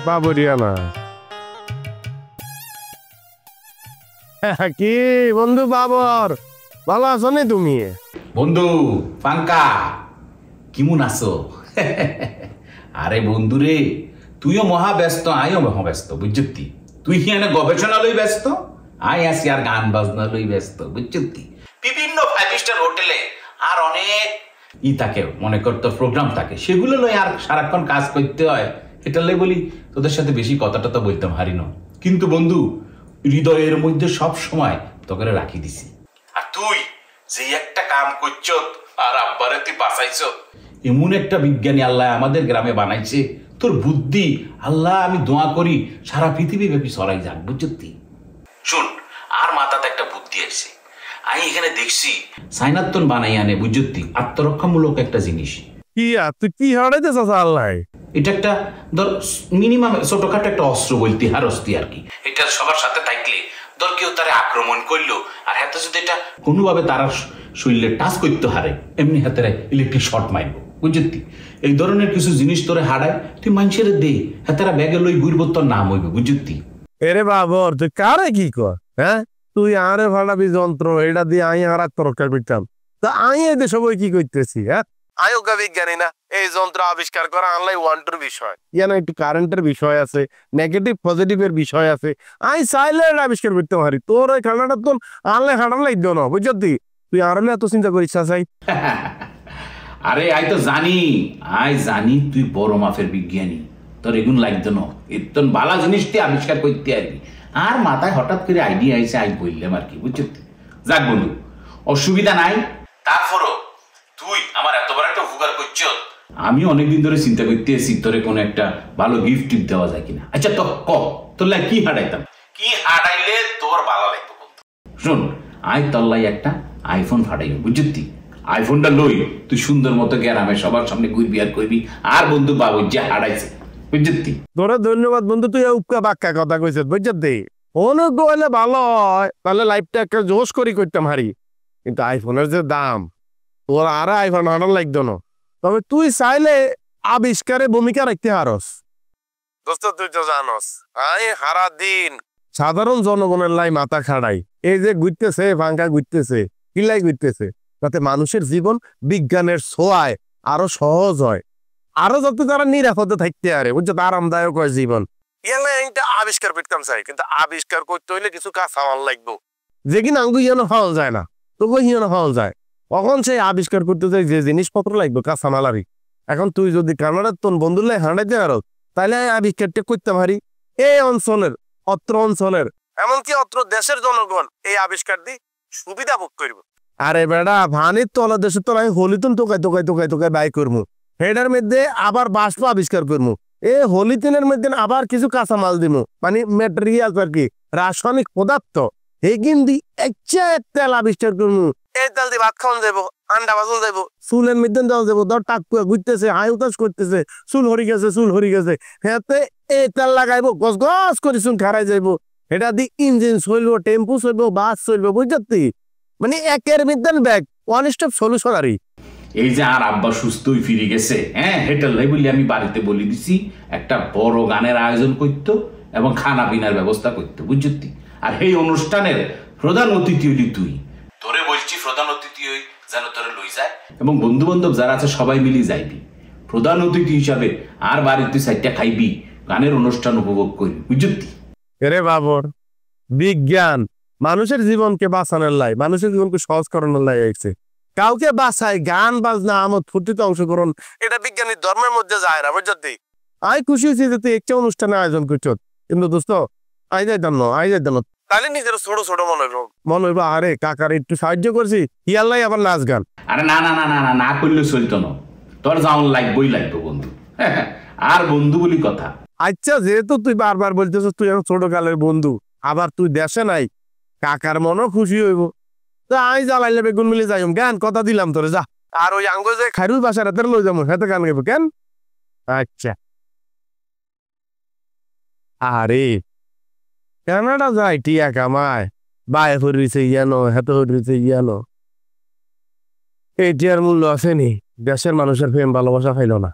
বাবরিয়ানা। কি বন্ধু বাবর, ভালো আছো নি তুমি? বন্ধু পাঙ্কা, কেমন আছো? আরে বন্ধু রে, তুইও মহা ব্যস্ত, আইও মহা ব্যস্ত, বুঝছি। তুই এখানে গবেষণা লই ব্যস্ত, আই আসি আর গান বাজনা লই ব্যস্ত, বুঝছি। বিভিন্ন 5 স্টার হোটেলে আর অনেক থাকে, মনে কর তোর প্রোগ্রাম থাকে, সেগুলো লই আর সারাক্ষণ কাজ করতে হয়। এটা লই বলি তোদের সাথে বেশি কথাটা তো বলতাম হারি না, কিন্তু বন্ধু হৃদয়ের মধ্যে সব সময় তোকে রাখি দিছি। আর তুই যে একটা কাম করছ আর আব্বারে তুই বাঁচাইছ, এমন একটা বিজ্ঞানী আল্লাহ আমাদের গ্রামে বানাইছে, তোর বুদ্ধি আল্লাহ আমি দোয়া করি সারা পৃথিবী ব্যাপী ছড়াই যাক, বুঝছি। শুন, আর মাথাতে একটা বুদ্ধি আসছে, আমি এখানে দেখছি সাইনাত্তন বানাই আনে, বুঝছি, আত্মরক্ষামূলক একটা জিনিস। কি তুই কি হারাইতেছ আল্লাহ? এটা একটা ধর মিনিমাম ছোটখাটো একটা অস্ত্র বলতে হারস্তি আর কি। এটা সবার সাথে থাকলে ধর কেউ তারে আক্রমণ করলো আর হাতে যদি এটা কোনোভাবে তারা শরীরে টাচ করতে হারে, এমনি হাতে ইলেকট্রিক শর্ট মারবো, বুঝতি। এই ধরনের কিছু জিনিস তোরে হারায়, তুই মানুষের দে হাতেরা ব্যাগে লই ঘুরবো, তোর নাম হইবে, বুঝতি। এরে বাবর, তুই কারে কি কর? হ্যাঁ, তুই আরে ভাড়াবি যন্ত্র, এটা দিয়ে আই আর আত্মরক্ষা করতাম। তা আই এদের সবাই কি করতেছি? হ্যাঁ, আয়োগা বিজ্ঞানী না, এই যন্ত্র আবিষ্কার করা আনলাই ওয়ান্টুর বিষয়, ইয়ানা একটু কারেন্টের বিষয় আছে, নেগেটিভ পজিটিভের বিষয় আছে। আই চাইলে আবিষ্কার করতে পারি, তোর ওই খেলাটা তো আনলে হাঁটান লাগতো না, বুঝতি। তুই আরলে এত চিন্তা করিস চাই? আরে আই তো জানি, তুই বড় মাপের বিজ্ঞানী, তোর এগুন লাগতো না। এর তো বালা জিনিস তুই আবিষ্কার করতে আসবি, আর মাথায় হঠাৎ করে আইডিয়া আইসে আই বললাম আর কি, বুঝছি। যাক বন্ধু, অসুবিধা নাই। তারপরও তুই আমার এত বড় একটা উপকার করছ, আমি অনেকদিন ধরে চিন্তা করতে এসেছি তোরে কোনো একটা ভালো গিফট টিপ দেওয়া যায় কিনা। আচ্ছা তো তোর লাই কি হারাইতাম, কি হারাইলে তোর ভালো লাগবে বন্ধু? শোন, তোর লাই একটা আইফোন ফাটাইব, বুঝছি। আইফোনটা লই তুই সুন্দর মতো গ্রামে সবার সামনে ঘুরবি আর করবি, আর বন্ধু বাবু যে হারাইছে, বুঝছি। তোরে ধন্যবাদ বন্ধু, তুই উক্কা বাক্কা কথা কইছ, বুঝছি। অনেক হলে ভালো হয়, তাহলে লাইফটা একটা জোশ করি করতাম হারি। কিন্তু আইফোনের যে দাম, তোর আর আইফোন হাঁটার লাগতো না। তবে তুই চাইলে আবিষ্কারে ভূমিকা রাখতে হারস। দোস্ত তুই তো জানস, আই হারা দিন সাধারণ জনগণের লাই মাথা খাড়াই। এই যে ঘুরতেছে ফাঙ্কা ঘুরতেছে, কিলাই ঘুরতেছে, যাতে মানুষের জীবন বিজ্ঞানের ছোঁয়ায় আরো সহজ হয়, আরো যাতে তারা নিরাপদে থাকতে পারে, বুঝছো, আরামদায়ক হয় জীবন। এটা আবিষ্কার করতাম চাই, কিন্তু আবিষ্কার করতে হইলে কিছু কাজ আমার লাগবো, যে কিনা আঙ্গু হিয়ানো ফাওয়া যায় না, তবু হিয়ানো ফাওয়া যায়। তখন সেই আবিষ্কার করতে চাই যে জিনিসপত্র লাগবে কাঁচামালারি। এখন তুই যদি কানাডার তোর বন্ধুলাই হাঁটাইতে পারো, তাহলে আবিষ্কারটা করতে পারি এই অঞ্চলের, অত্র অঞ্চলের, এমনকি অত্র দেশের জনগণ এই আবিষ্কার দিয়ে সুবিধা ভোগ করবো। আরে বেড়া, ভানির তলা দেশের তলায় হলিতুন টোকাই টোকাই টোকাই টোকাই বাই করবো, হেডার মধ্যে আবার বাষ্প আবিষ্কার করবো, এই হলিতিনের মধ্যে আবার কিছু কাঁচামাল দিব, মানে ম্যাটেরিয়াল আর কি, রাসায়নিক পদার্থ, এগিন দি একটা তেল আবিষ্কার করবো। এই তেল দিয়ে ভাত খাওয়ান যাবো, আন্ডা ভাজন যাবো, চুলের মধ্যে দেওয়া যাবো, ধর টাকুয়া ঘুরতেছে, হাইউতাস করতেছে, চুল হরি গেছে, হেতে এই তেল লাগাইবো, গস গস করে চুল খারাই যাইবো। এটা দি ইঞ্জিন চলবো, টেম্পু চলবো, বাস চলবো, বুঝলি। মানে একের মধ্যে ব্যাগ, ওয়ান স্টপ সলিউশন। আর এই যে আর আব্বা সুস্থই ফিরে গেছে, হ্যাঁ, হেটার লাই বলি আমি বাড়িতে বলে দিছি একটা বড় গানের আয়োজন করতো এবং খানা পিনার ব্যবস্থা করতো, বুঝলি। আর এই অনুষ্ঠানের প্রধান অতিথি হইলি তুই। তোরে বলছি প্রধান অতিথি হই যেন তোরে লই যায়, এবং বন্ধু বান্ধব যারা আছে সবাই মিলি যাইবি প্রধান অতিথি হিসাবে, আর বাড়িতে সাইডটা খাইবি, গানের অনুষ্ঠান উপভোগ করবি, বুঝলি। এরে বাবর, বিজ্ঞান মানুষের জীবনকে বাঁচানোর লাই, মানুষের জীবনকে সহজ করানোর লাই আইছে। কাউকে বাঁচায় গান বাজনা আমোদ ফুর্তিতে অংশগ্রহণ, এটা বিজ্ঞানীর ধর্মের মধ্যে যায় না, বুঝলি। আই খুশি হয়েছি যে তুই একটা অনুষ্ঠানে আয়োজন করছ, কিন্তু দোস্ত আই যাইতাম না, তাহলে নিজের ছোট ছোট মনে হইব আরে কাকার একটু সাহায্য করছি, ইয়াল্লাই আবার নাচ গান। আরে না না না না না না করলে চলতো না, তোর যাওয়ার লাগবই বন্ধু। আর বন্ধু বলি কথা। আচ্ছা, যেহেতু তুই বারবার বলতেছ তুই আমার ছোট কালের বন্ধু, আবার তুই দেশে নাই, কাকার মনও খুশি হইব। তা আমি জ্বালাইলে বেগুন মিলে যাইম, গান কথা দিলাম তোরে, যা। আর ওই আঙ্গ যে খাইরুল বাসার হাতে লই যাবো, হাতে গান গাইব কেন? আচ্ছা। আরে কানাডা যাই টিয়া কামায়, বায়ে হরিছে ইয়ানো, হাতে হরিছে ইয়ানো, এই টিয়ার মূল্য আসেনি, দেশের মানুষের প্রেম ভালোবাসা খাইল না।